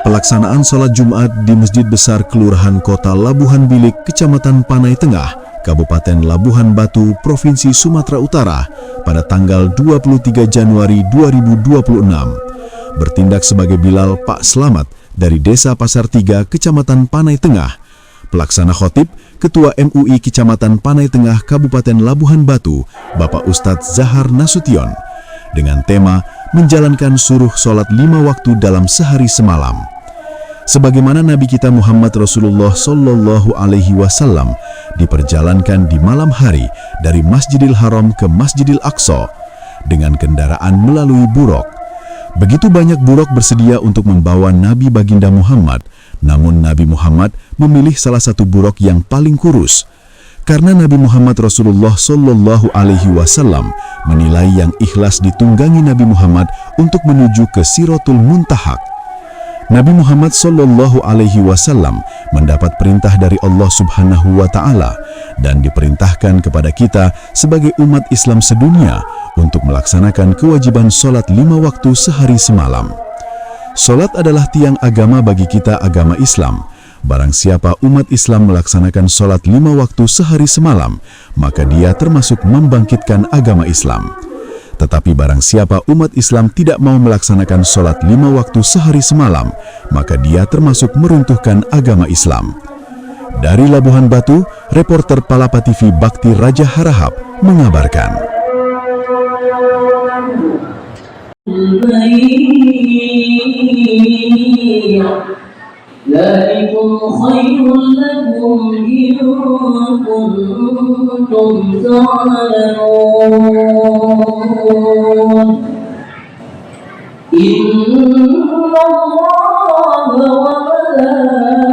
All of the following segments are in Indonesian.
Pelaksanaan sholat Jumat di Masjid Besar Kelurahan Kota Labuhan Bilik, Kecamatan Panai Tengah, Kabupaten Labuhan Batu, Provinsi Sumatera Utara pada tanggal 23 Januari 2026. Bertindak sebagai Bilal Pak Slamet dari Desa Pasar Tiga, Kecamatan Panai Tengah. Pelaksana khotib, Ketua MUI Kecamatan Panai Tengah, Kabupaten Labuhan Batu, Bapak Ustadz Zahar Nasution, dengan tema menjalankan suruh sholat 5 waktu dalam sehari semalam. Sebagaimana Nabi kita Muhammad Rasulullah Sallallahu Alaihi Wasallam diperjalankan di malam hari dari Masjidil Haram ke Masjidil Aqsa dengan kendaraan melalui buruk. Begitu banyak buruk bersedia untuk membawa Nabi Baginda Muhammad, namun Nabi Muhammad memilih salah satu buruk yang paling kurus. Karena Nabi Muhammad Rasulullah Sallallahu Alaihi Wasallam menilai yang ikhlas ditunggangi Nabi Muhammad untuk menuju ke Sirotul Muntahak. Nabi Muhammad Sallallahu Alaihi Wasallam mendapat perintah dari Allah Subhanahu wa Ta'ala dan diperintahkan kepada kita sebagai umat Islam sedunia untuk melaksanakan kewajiban sholat 5 waktu sehari semalam. Sholat adalah tiang agama bagi kita agama Islam. Barang siapa umat Islam melaksanakan sholat 5 waktu sehari semalam, maka dia termasuk membangkitkan agama Islam. Tetapi barang siapa umat Islam tidak mau melaksanakan sholat 5 waktu sehari semalam, maka dia termasuk meruntuhkan agama Islam. Dari Labuhan Batu, reporter Palapa TV Bakti Raja Harahap mengabarkan. ذلكم خير لكم إن كنتم تعلمون إن الله وملائكته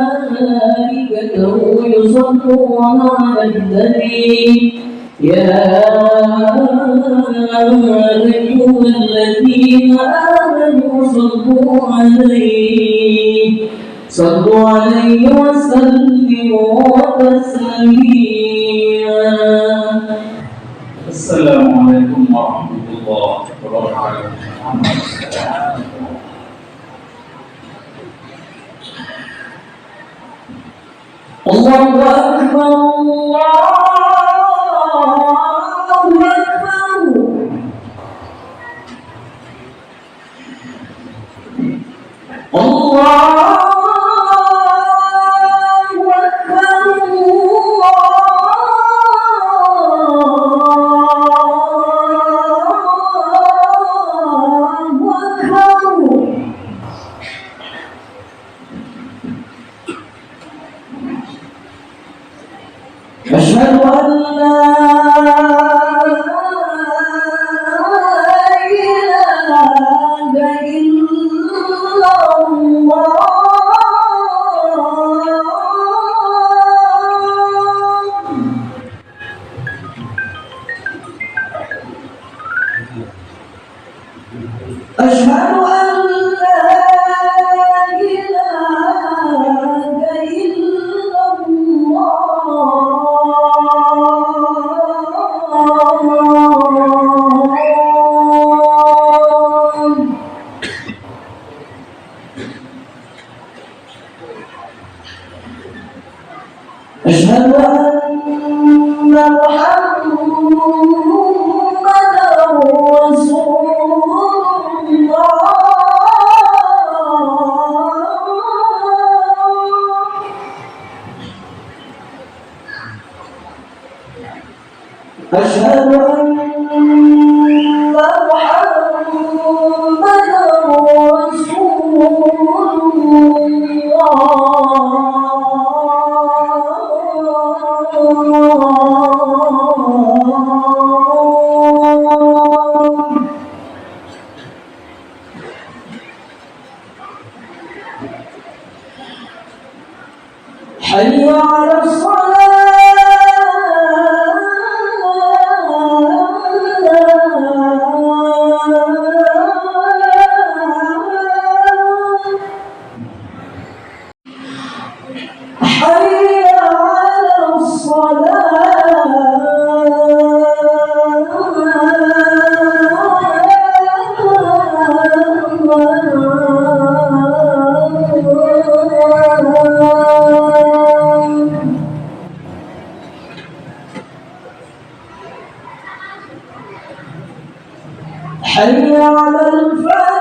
يصلون على النبي يا أيها الذين آمنوا صلوا عليه وسلموا تسليما. السلام عليكم ورحمة الله وبركاته. الله أكبر الله أكبر. الله أشهد أن لا إله إلا الله أشهد أن لا إله إلا أشهد أن محمدًا رسول الله. أشهد أن محمدًا رسول حي على الصلاة حي على الصلاة. حي على الفلاح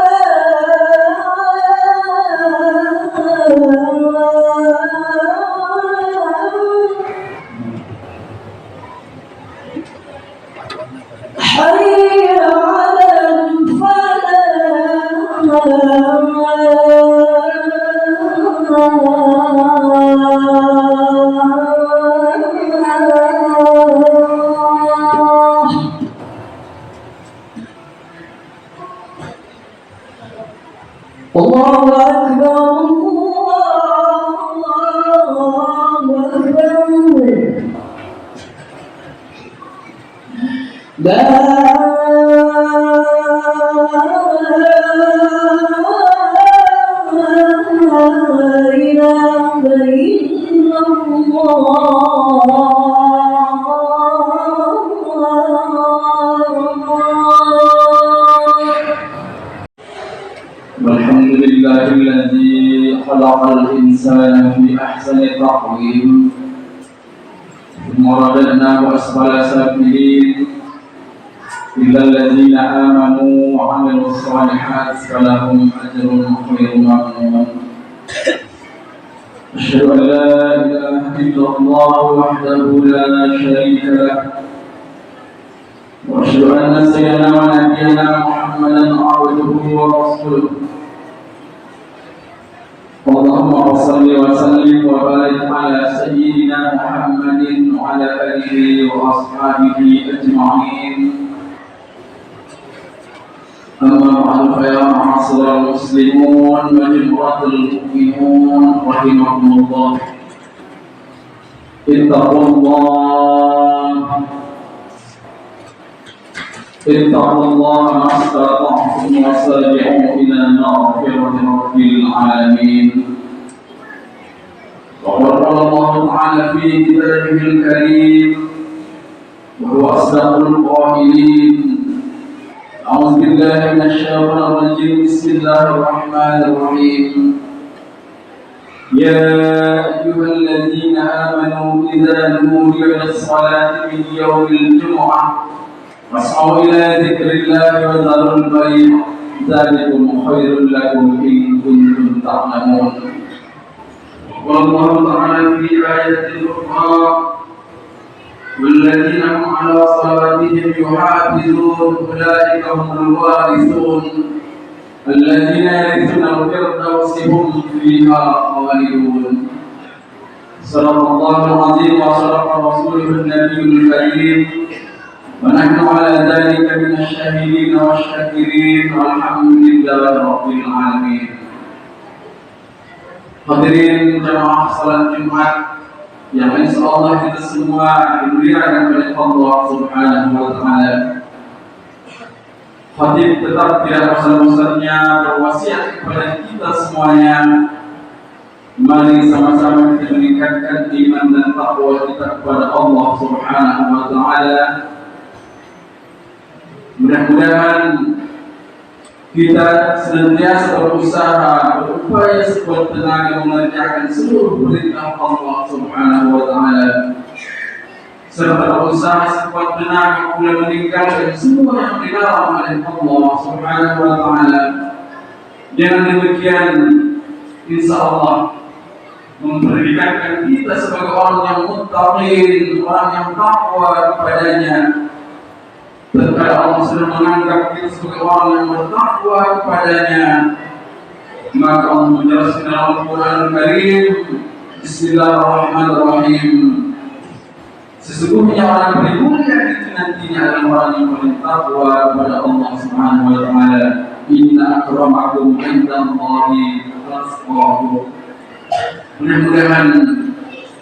حي على الفلاح الله أكبر الله أكبر لا إله إلا الله والحمد لله الذي خلق الإنسان في أحسن تقويم ثم رددناه أسفل سافلين إلا الذين آمنوا وعملوا الصالحات فلهم أجر غير ممنون. أشهد أن لا إله إلا الله وحده لا شريك له وأشهد أن سيدنا ونبينا محمدا عبده ورسوله. اللهم صل وسلم وبارك على سيدنا محمد وعلى آله وأصحابه أجمعين. أما بعد فيا معاشر المسلمون وجمهور المؤمنون رحمكم الله، اتقوا الله ما استطعتم وسارعوا إلى مغفرة رب العالمين. وقال الله تعالى في كتابه الكريم وهو أصدق القائلين: أعوذ بالله من الشيطان الرجيم، بسم الله الرحمن الرحيم. يا أيها الذين آمنوا إذا نودي للصلاة من يوم الجمعة فاسعوا إلى ذكر الله وذروا البيع ذلكم خير لكم إن كنتم تعلمون. والله تعالى في آية أخرى: والذين هم على صلاتهم يحافظون أولئك هم الوارثون الذين يرثون الفردوس هم فيها خالدون. صدق الله العظيم وصدق رسوله النبي الكريم، ونحن على ذلك من الشاهدين والشاكرين والحمد لله رب العالمين. Hadirin jemaah salat Jumat yang insyaallah kita semua dimuliakan oleh Allah Subhanahu wa taala. Khatib tetap tidak bosan-bosannya berwasiat kepada kita semuanya, mari sama-sama kita meningkatkan iman dan takwa kita kepada Allah Subhanahu wa taala. Mudah-mudahan kita senantiasa berusaha, berupaya sekuat tenaga mengerjakan seluruh perintah Allah Subhanahu wa taala, serta berusaha sekuat tenaga pula meninggalkan semua yang dilarang oleh Allah Subhanahu wa taala. Dengan demikian, insyaallah memperlihatkan kita sebagai orang yang muttaqin, orang yang takwa kepadanya. Tatkala Allah sudah menganggap kita sebagai orang yang bertakwa kepadanya, maka Allah menjelaskan dalam Al-Quran Al-Karim, Bismillahirrahmanirrahim, sesungguhnya orang bermulia itu nantinya adalah orang yang bertakwa kepada Allah Subhanahu wa taala. Inna akramakum indallahi atqakum. Mudah-mudahan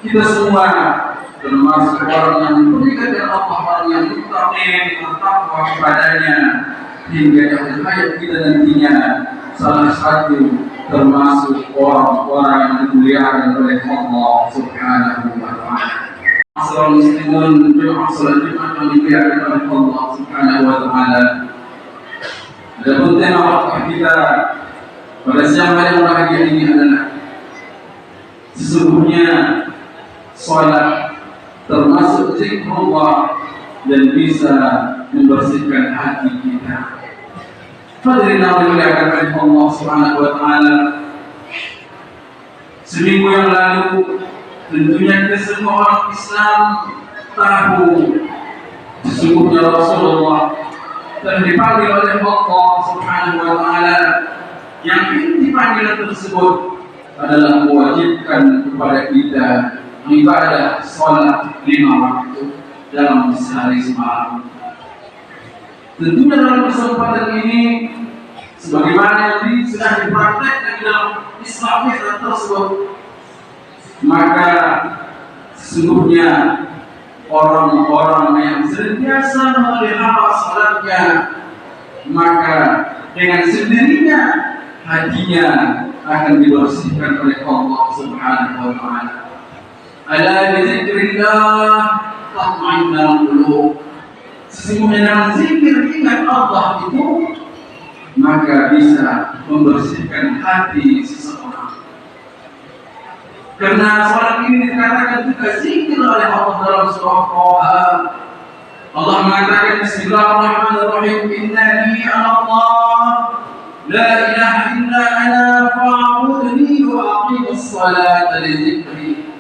kita semua termasuk orang yang berikan dengan Allah, orang yang muttaqin, bertakwa kepadanya, hingga akhir hayat kita nantinya salah satu termasuk orang-orang yang dimuliakan oleh Allah Subhanahu wa taala. Asal muslimun jemaah salat Jumat yang dimuliakan oleh Allah Subhanahu wa taala. Adapun tema waktu kita pada siang hari yang bahagia ini adalah sesungguhnya salat termasuk zikrullah dan bisa membersihkan hati kita. Hadirin yang dimuliakan oleh Allah Subhanahu wa taala. Seminggu yang lalu tentunya kita semua orang Islam tahu sesungguhnya Rasulullah telah dipanggil oleh Allah Subhanahu wa taala, yang inti panggilan tersebut adalah mewajibkan kepada kita ibadah salat 5 waktu dalam sehari semalam. Tentunya dalam kesempatan ini, sebagaimana yang sudah dipraktekkan dalam Islam tersebut, maka sesungguhnya orang-orang yang senantiasa memelihara salatnya, maka dengan sendirinya hatinya akan dibersihkan oleh Allah Subhanahu wa taala. Ala bi dzikrillah tatma'innul qulub. Sesungguhnya dalam zikir ingat Allah itu maka bisa membersihkan hati seseorang. Karena salat ini dikatakan juga zikir oleh Allah dalam surah Taha. Allah mengatakan Bismillahirrahmanirrahim, innani Allah la ilaha illa ana fa'budni wa aqimus salata li dzikri.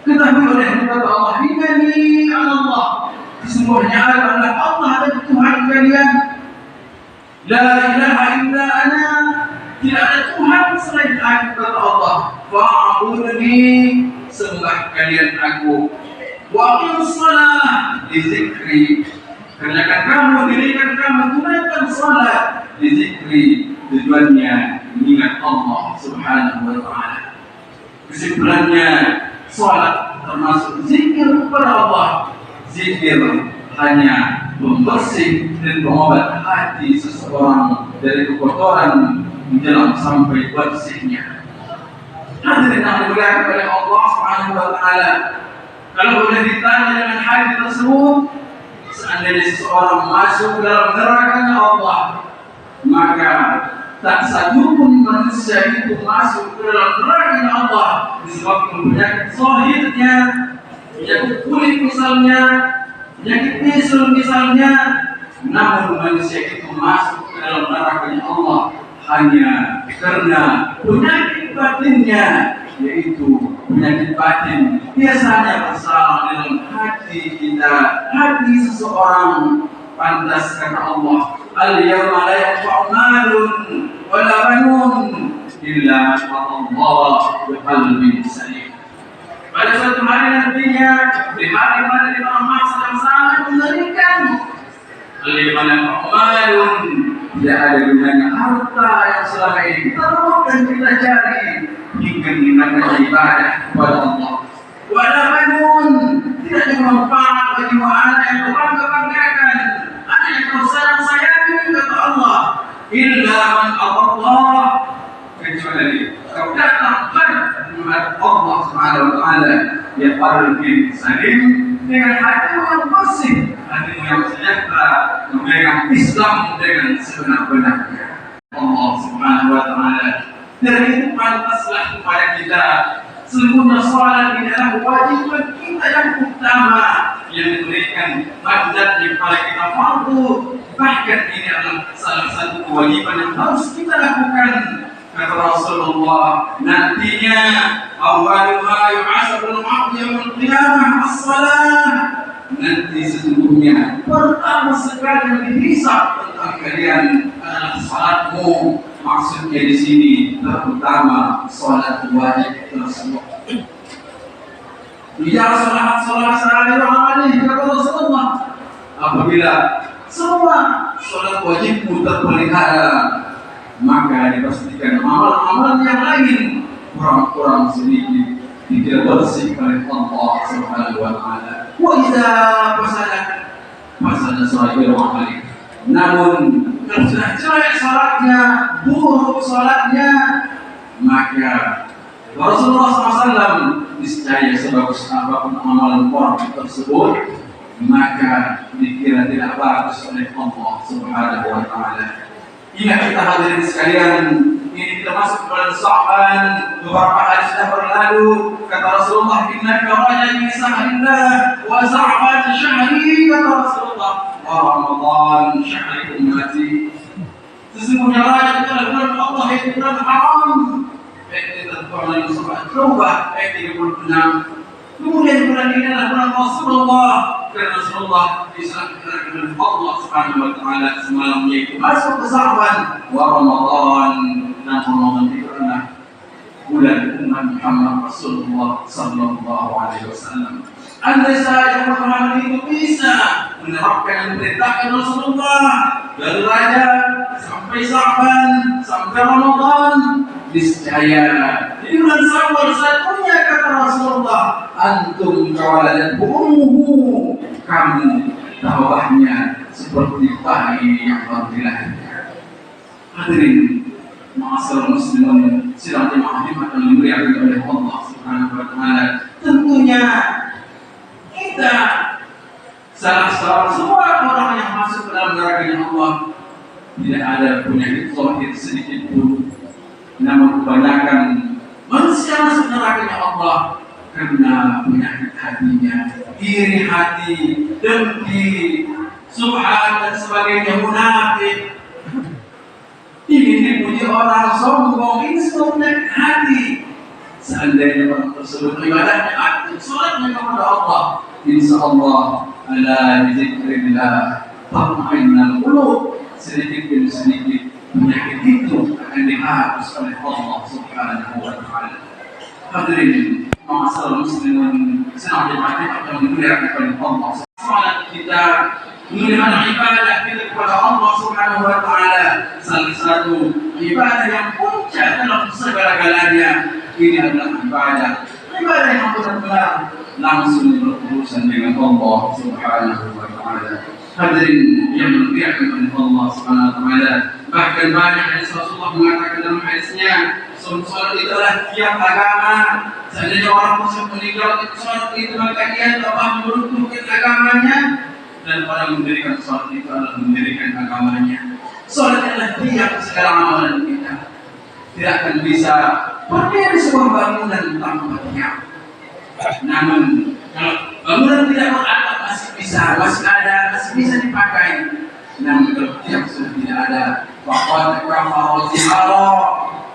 Ketahui oleh kata Allah, innani Allah, sesungguhnya adalah Allah adalah Tuhan kalian. La ilaha illa ana, tidak ada Tuhan selain aku, kata Allah. Fa'budni, sembah kalian aku. Wa aqimus salat li dzikri, kerjakan kamu, dirikan kamu, tunaikan salat li dzikri, tujuannya mengingat Allah Subhanahu wa taala. Kesimpulannya, salat termasuk zikir kepada Allah. Zikir hanya membersih dan mengobat hati seseorang dari kekotoran menjelang sampai bersihnya. Hadirin yang dimuliakan oleh Allah Subhanahu wa taala, kalau boleh ditanya dengan hati tersebut, seandainya seseorang masuk dalam neraka Allah, maka tak satu pun manusia itu masuk ke dalam neraka Allah disebabkan penyakit zahirnya, penyakit kulit misalnya, penyakit bisul misalnya. Namun manusia itu masuk ke dalam neraka Allah hanya karena penyakit batinnya, yaitu penyakit batin biasanya bersarang dalam hati kita, hati seseorang. Pantas kata Allah, al-yawma la yanfa'u malun wa la banun illa man Allah bi qalbin salim. Pada suatu hari nantinya, di hari mana di mana masa yang sangat mengerikan, al-yawma la yanfa'u malun, tidak ada gunanya harta yang selama ini kita rawat dan kita cari hingga meninggalkan ibadah kepada Allah. Wa la banun, tidak ada manfaat bagi anak yang berbangga-banggakan, anak yang kau sayang-sayangi, kata Allah, illa man Allah, kecuali kau datang kepada Allah Subhanahu wa taala ya qalbin salim, dengan hati yang bersih, hati yang sejahtera, memegang Islam dengan sebenar-benarnya. Allah Subhanahu wa taala, dari itu pantaslah kepada kita, sesungguhnya salat adalah kewajiban kita yang utama yang diberikan mandat kepada kita fardu. Bahkan ini adalah salah satu kewajiban yang harus kita lakukan. Kata Rasulullah, nantinya awwalu ma yu'asabul 'abdu yaumil qiyamah as-salah. Nanti sesungguhnya pertama sekali yang dihisab tentang kalian adalah salatmu. Maksudnya di sini terutama salat wajib tersebut. Ya salat sehari hari, kata Rasulullah, apabila semua salat wajibmu terpelihara, maka dipastikan amal-amal yang lain kurang-kurang sedikit tidak bersih oleh Allah Subhanahu wa taala. Wa idza fasada sahiru amali. Namun kalau sudah jelek salatnya, buruk salatnya, maka Rasulullah SAW niscaya sebagus apapun amalan orang tersebut, maka dikira tidak bagus oleh Allah Subhanahu wa taala. Ingat kita hadirin sekalian, ini termasuk bulan Sya'ban. Beberapa hari sudah berlalu, kata Rasulullah, innaka rajulun min sahrillah wa Sya'ban syahri, kata Rasulullah, wa Ramadan syahri ummati. Sesungguhnya rajab itu adalah bulan Allah, yaitu bulan haram. Ayat kita dalam surah At-Taubah ayat 36. Kemudian bulan ini adalah bulan Rasulullah, karena Rasulullah diselamatkan oleh Allah Subhanahu wa taala semalam, yaitu masuk ke Sya'ban wa Ramadan, dan Ramadan itu adalah bulan umat Muhammad Rasulullah sallallahu alaihi wasallam. Andai saja Muhammad itu bisa menerapkan yang diperintahkan Rasulullah dari Rajab sampai Sya'ban sampai Ramadan, niscaya di bulan Syawal satunya kata Rasulullah, antum kawalan ummuhu, kamu bawahnya seperti bayi yang baru dilahirkan. Hadirin ma'asyiral muslimin, sidang jemaah yang dimuliakan oleh Allah Subhanahu wa taala, tentunya kita salah semua orang yang masuk ke dalam neraka Allah tidak ada penyakit zahir sedikit pun, namun kebanyakan manusia masuk neraka Allah karena penyakit hatinya, iri hati, dengki, subhan dan sebagainya, munafik, ingin dipuji orang, sombong. Ini semua penyakit hati. Seandainya orang tersebut ibadahnya aktif, sholatnya kepada Allah, insya Allah ala bizikrillah tatma'innul qulub, sedikit demi sedikit penyakit itu akan dihapus oleh Allah Subhanahu wa taala. Hadirin ma'asyiral muslimin, senang jemaah yang dimuliakan oleh Allah. Salat kita, menunaikan ibadah kita kepada Allah Subhanahu wa taala, salah satu ibadah yang puncak dalam segala-galanya. Ini adalah ibadah yang benar-benar langsung berurusan dengan Allah Subhanahu wa taala. Hadirin yang dimuliakan oleh Allah Subhanahu wa taala, bahkan banyak hadis Rasulullah mengatakan dalam hadisnya, sholat itu adalah tiap agama. Seandainya orang tersebut meninggal sholat itu, maka dia telah meruntuhkan agamanya, dan orang mendirikan sholat itu adalah mendirikan agamanya. Sholat adalah tiap segala amalan kita. Tidak akan bisa berdiri sebuah bangunan tanpa tiap. Namun kalau bangunan tidak beratap masih ada, masih bisa dipakai. Namun kalau tiap sudah tidak ada, waqad kafara zihara,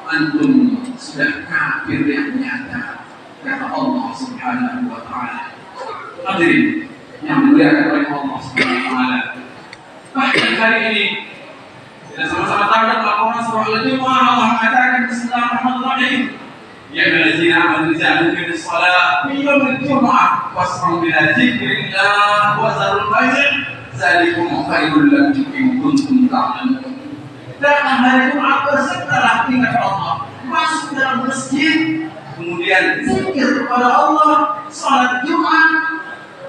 antum sudah kafir yang nyata, kata Allah Subhanahu wa taala. Hadirin yang dimuliakan oleh Allah Subhanahu wa taala, bahkan kali ini kita sama-sama tahu dalam Al-Quran surah Al-Jumu'ah, Allah mengatakan bismillahirrahmanirrahim, ya ayyuhallazina amanu ja'alu bis shalah fi yaumil jumu'ah wasfa'u bila dzikrillah wa zarul bai', dzalikum khairul lakum in kuntum ta'lamun. Datang hari Jumat bersertalah ingat Allah, masuk dalam masjid, kemudian zikir kepada Allah, salat Jumat.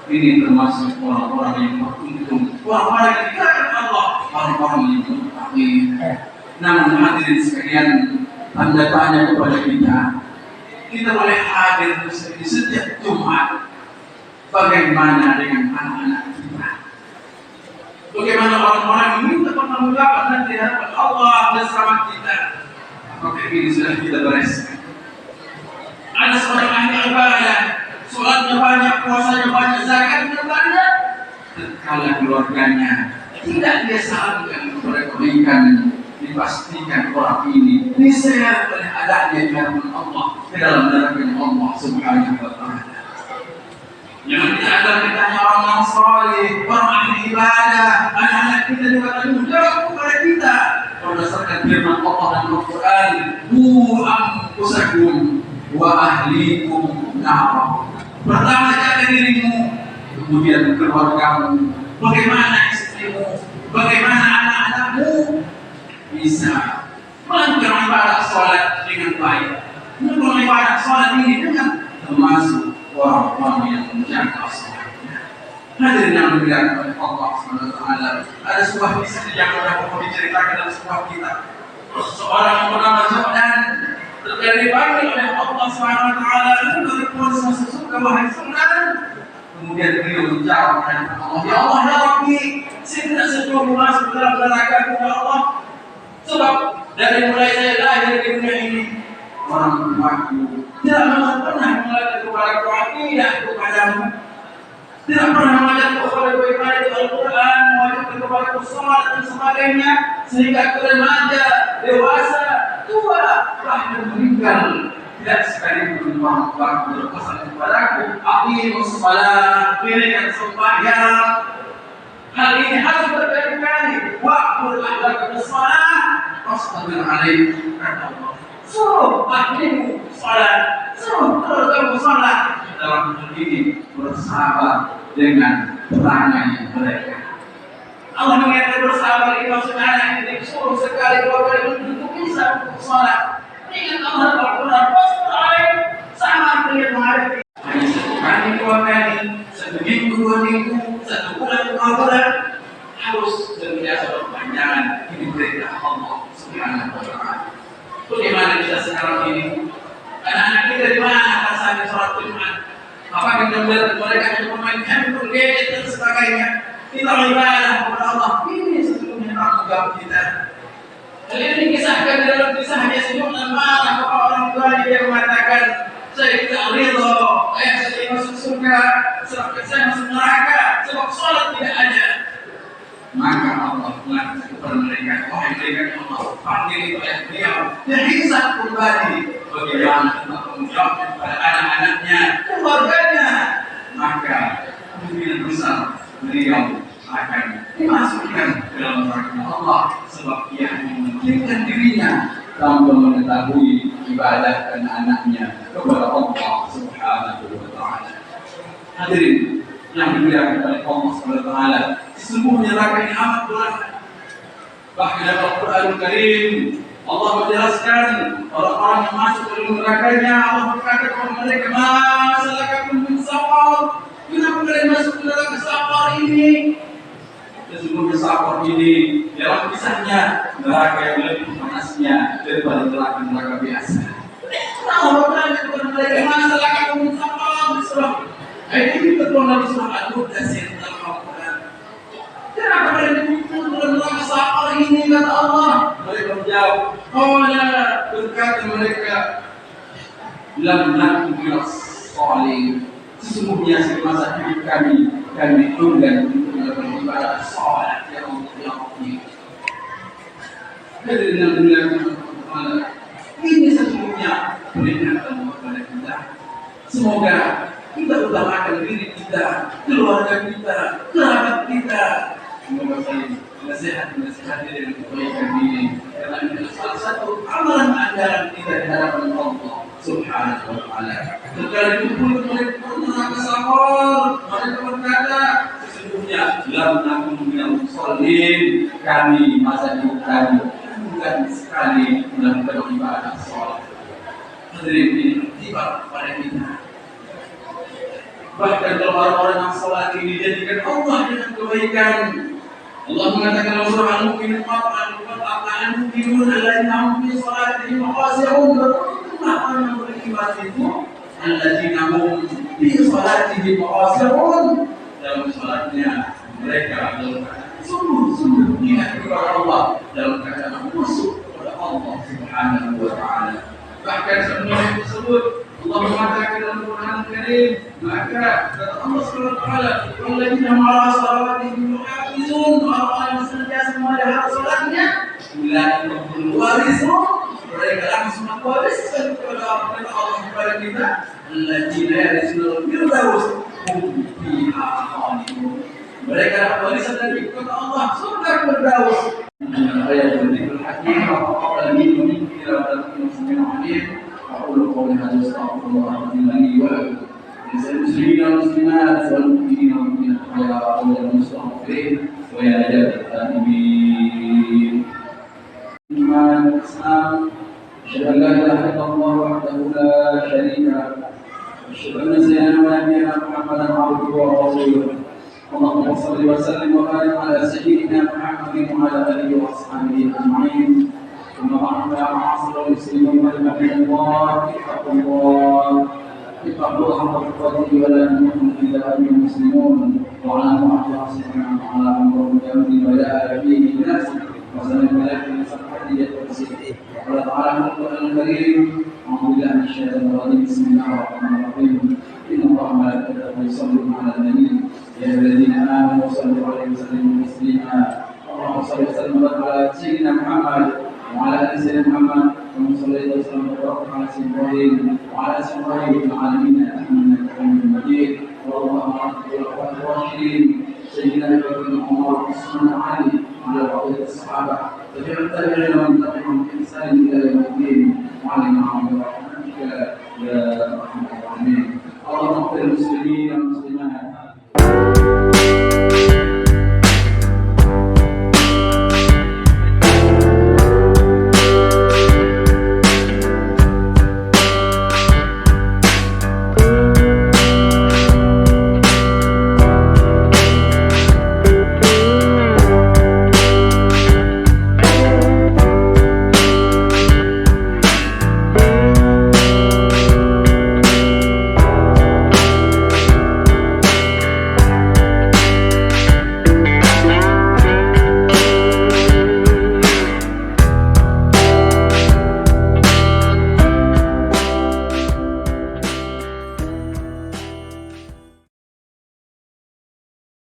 Ini termasuk orang-orang yang beruntung, orang-orang yang dikatakan Allah, orang-orang yang bertakwa. Namun hadirin sekalian, tanda tanya kepada kita boleh hadir di setiap Jumat. Bagaimana dengan anak-anak kita? Bagaimana orang-orang yang minta pertanggungjawaban nanti di hadapan Allah bersama kita? Apakah ini sudah kita bereskan? Ada seorang ahli ibadah, sholatnya banyak, puasanya banyak, zakatnya banyak, tatkala keluarganya tidak dia sarankan kepada kebaikan, dipastikan orang ini niscaya oleh adanya di hadapan Allah, di dalam neraka Allah Subhanahu wa taala. Jangan kita ada kitanya orang yang saleh, orang ahli ibadah, anak-anak kita juga tanggung jawab kepada kita berdasarkan firman Allah dalam Al-Quran, "Qu anfusakum wa ahlikum nar." Pertama jaga dirimu, kemudian keluargamu, bagaimana istrimu, bagaimana anak-anakmu bisa melakukan ibadah sholat dengan baik, melakukan ibadah sholat ini dengan termasuk orang-orang yang menjaga sholatnya. Hadirin yang dimuliakan oleh Allah Subhanahu wa taala, ada sebuah kisah yang pernah diceritakan dalam sebuah kitab. Seorang yang bernama Jordan dipanggil oleh Allah Subhanahu wa taala untuk berpuasa sesuka wahai Jordan. Kemudian beliau menjawab kepada Allah, ya Allah, ya Rabbi, saya tidak sejauh masuk dalam neraka ya Allah. Sebab dari mulai saya lahir di dunia ini, orang tuaku tidak pernah mengatakan kepada aku akidah kepadamu, tidak pernah wajib kepada ibadah Al-Quran, wajib kepada sholat dan sebagainya, sehingga remaja, dewasa, tua, bahkan meninggal tidak sekalipun mampu berpesan kepadaku, aqimus shalah, dirikan sembahyang. Hal ini harus berkali-kali. Wa'mur ahlaka bis-shalah wastabir 'alaiha, kata Allah. Suruh ahlimu salat, suruh keluargamu salat. Dalam hal ini bersabar dengan perangai mereka. Allah mengatakan bersabar itu maksudnya kita suruh sekali dua kali untuk bisa untuk salat. Ingat Allah Al-Quran, wastabir 'alaiha, sama dengan menghadapi hanya satu kali dua kali, satu minggu dua minggu, satu bulan dua bulan, harus terbiasa berpanjangan ini perintah Allah Subhanahu wa Ta'ala. Bagaimana kita sekarang ini? Anak-anak kita di mana rasanya sholat Jumat? Apakah mereka hanya memain handphone, gadget dan sebagainya? Kita beribadah kepada Allah. Ini sesungguhnya tanggung jawab kita. Hal ini dikisahkan dalam kisahnya sejumlah marah kepada orang tuanya yang mengatakan, saya tidak ridho, saya masuk surga, saya masuk neraka, sebab sholat tidak ada. Maka Allah mengatakan kepada mereka, wahai mereka yang Allah panggil oleh beliau, dihisab kembali bagaimana tanggung jawab kepada anak-anaknya, keluarganya. Maka kemungkinan besar beliau akan dimasukkan ke dalam neraka Allah, sebab ia mementingkan dirinya tanpa mengetahui ibadah dan anaknya kepada Allah Subhanahu wa Ta'ala. Hadirin yang dimuliakan oleh Allah Subhanahu wa Ta'ala, sesungguhnya neraka ini amat berat. Bahkan dalam Al-Quran Karim Allah menjelaskan orang-orang yang masuk ke dalam nerakanya. Allah berkata kepada mereka, "Ma salakakum min saqar?" Kenapa kalian masuk ke neraka saqar ini? Sesungguhnya saqar ini dalam kisahnya neraka yang lebih panasnya daripada neraka biasa. Allah berkata kepada mereka, "Ma salakakum min saqar?" Ayat ini tertuang dalam surah Al-Mudaththir dalam Al-Quran. Kenapa kalian dikumpul dalam neraka saqar ini, kata Allah? Mereka menjawab, qala, berkata mereka, lam naku minas shalihin. Sesungguhnya semasa hidup kami enggan untuk melakukan ibadah salat yang Allah. Dari dalam ini sesungguhnya peringatan kepada kita. Semoga kita utamakan diri kita, keluarga kita, kerabat kita. Semoga saling nasihat dengan kebaikan ini, karena ini salah satu amalan andalan kita di hadapan Allah Subhanahu wa Ta'ala. Setelah dikumpul mereka neraka saqar, mereka berkata, sesungguhnya lam nakum minal musallin, kami masa hidup kami bukan sekali melakukan ibadah salat. Hadirin ini tiba pada kita. Bahkan kalau orang-orang yang salat ini dijadikan Allah dengan kebaikan. Allah mengatakan dalam surah Al-Mu'minun, "Al-mu'minun alladzina hum fi salatihim khashi'un." Beruntung orang yang beriman itu alladzina hum fi salatihim khashi'un. Dalam salatnya mereka adalah sungguh-sungguh ingat kepada Allah, dalam keadaan khusyuk kepada Allah Subhanahu wa Ta'ala. Bahkan sebelum tersebut Allah mengatakan dalam Al-Quran Karim, maka kata Allah Subhanahu wa Ta'ala, "Walladzina ma'ala salawatihim yuhafizun." Orang-orang yang senantiasa memelihara salatnya, ulaika humul warithun. Mereka langsung mewariskan kepada Allah kepada kita, alladzina yarithunal firdaus hum fiha khalidun. Mereka dapat warisan dari kepada Allah, surga firdaus. Ayat dzikr hakim wa qala min qira'atin muslimin alim. أقول قولي هذا أستغفر الله العظيم لي ولكم وللمسلمين والمسلمات والمؤمنين والمؤمنات ويا أولى المستغفرين ويا نجاة التائبين. إيمان الإسلام، أشهد أن لا إله إلا الله وحده لا شريك له، أشهد أن سيدنا ونبينا محمدا عبده ورسوله. اللهم صل وسلم وبارك على سيدنا محمد وعلى آله وأصحابه أجمعين. ثم بعد يا معاصر المسلمين والمدين الله، اتقوا الله حق تقاته ولا تموتن الا وانتم مسلمون. واعلموا ان الله سبحانه وتعالى امر بامر ولا فيه بنفسه وسلم الملائكه بصحبه وتسليمه. وقال تعالى في القران الكريم، اعوذ بالله من الشيطان الرجيم، بسم الله الرحمن الرحيم. ان الله وملائكته يصلون على النبي يا الذين صل عليه وسلم تسليما. اللهم صل وسلم وبارك على سيدنا محمد وعلى ال سيدنا محمد كما صليت وسلمت وبارك على سيدنا ابراهيم وعلى سيدنا ابراهيم في العالمين انك حميد مجيد. اللهم اعط الخلفاء الراشدين سيدنا ابي بكر وعمر وعثمان وعلي وعلى بقيه الصحابه تبعهم تابعين ومن تبعهم باحسان الى يوم الدين وعلينا معهم